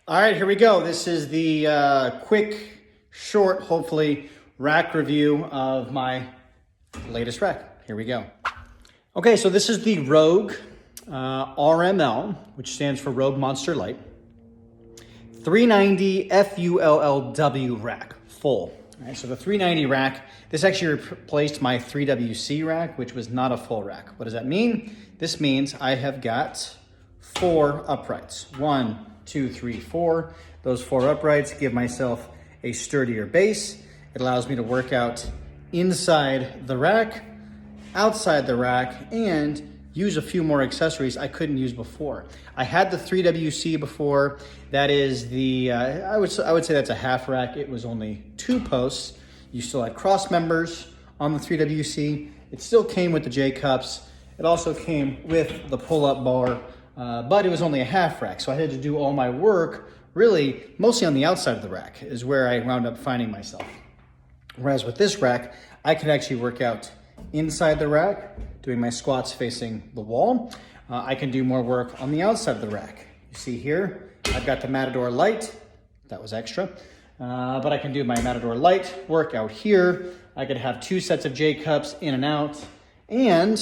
All right, here we go. This is the quick, short, hopefully, rack review of my latest rack. Here we go. Okay, so this is the Rogue RML, which stands for Rogue Monster Light. 390FULLW rack, full. All right, so the 390 rack, this actually replaced my 3WC rack, which was not a full rack. What does that mean? This means I have got 4 uprights. 1, 2, 3, 4. Those 4 uprights give myself a sturdier base. It allows me to work out inside the rack, outside the rack, and use a few more accessories I couldn't use before. I had the 3WC before. That is the, I would say that's a half rack. It was only 2 posts. You still had cross members on the 3WC. It still came with the J-cups. It also came with the pull-up bar, but it was only a half rack. So I had to do all my work really mostly on the outside of the rack is where I wound up finding myself. Whereas with this rack, I can actually work out inside the rack, doing my squats facing the wall. I can do more work on the outside of the rack. You see here, I've got the Matador Light. That was extra. But I can do my Matador Light work out here. I could have 2 sets of J-cups in and out. And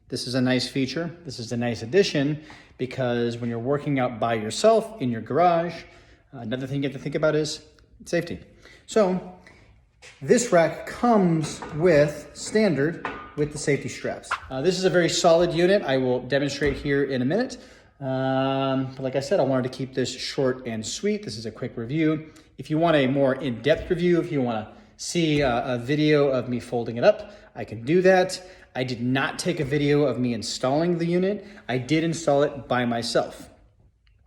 this is a nice feature. This is a nice addition because when you're working out by yourself in your garage, another thing you have to think about is safety. So this rack comes with standard with the safety straps. This is a very solid unit. I will demonstrate here in a minute. But like I said, I wanted to keep this short and sweet. This is a quick review. If you want a more in-depth review, if you want to see a video of me folding it up, I can do that. I did not take a video of me installing the unit. I did install it by myself.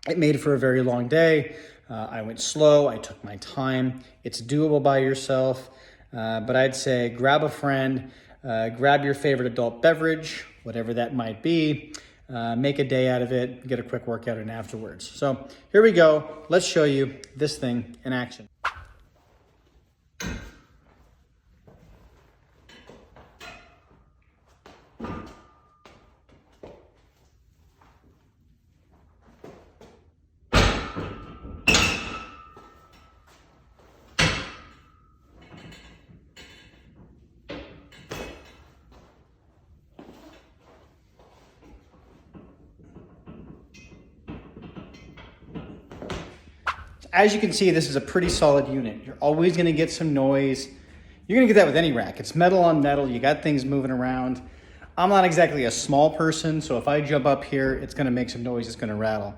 It made for a very long day. I went slow, I took my time. It's doable by yourself, but I'd say grab a friend, grab your favorite adult beverage, whatever that might be, make a day out of it, get a quick workout in afterwards. So here we go. Let's show you this thing in action. As you can see, this is a pretty solid unit. You're always gonna get some noise. You're gonna get that with any rack. It's metal on metal, you got things moving around. I'm not exactly a small person, so if I jump up here, it's gonna make some noise, it's gonna rattle.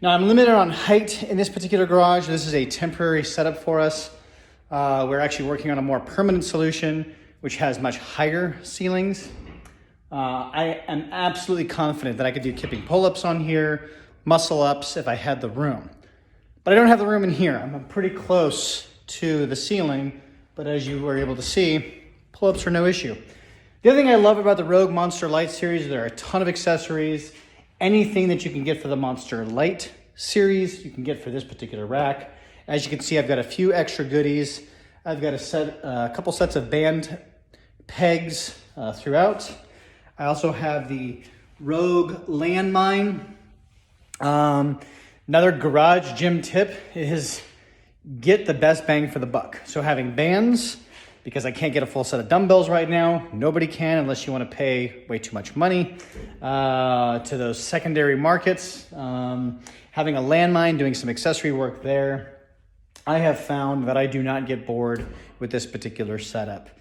Now I'm limited on height in this particular garage. This is a temporary setup for us. We're actually working on a more permanent solution, which has much higher ceilings. I am absolutely confident that I could do kipping pull-ups on here, muscle ups if I had the room. But I don't have the room in here. I'm pretty close to the ceiling, but as you were able to see, pull-ups are no issue. The other thing I love about the Rogue Monster Light series, there are a ton of accessories. Anything that you can get for the Monster Light series, you can get for this particular rack. As you can see, I've got a few extra goodies. I've got a couple sets of band pegs throughout. I also have the Rogue Landmine. Another garage gym tip is get the best bang for the buck. So having bands, because I can't get a full set of dumbbells right now. Nobody can unless you want to pay way too much money to those secondary markets. Having a landmine, doing some accessory work there. I have found that I do not get bored with this particular setup.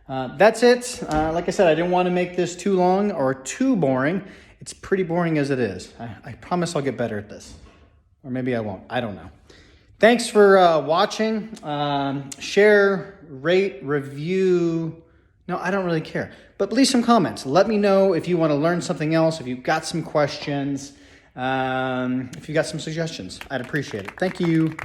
That's it. Like I said, I didn't want to make this too long or too boring. It's pretty boring as it is. I promise I'll get better at this. Or maybe I won't. I don't know. Thanks for watching. Share, rate, review. No, I don't really care. But leave some comments. Let me know if you want to learn something else, if you've got some questions, if you've got some suggestions. I'd appreciate it. Thank you.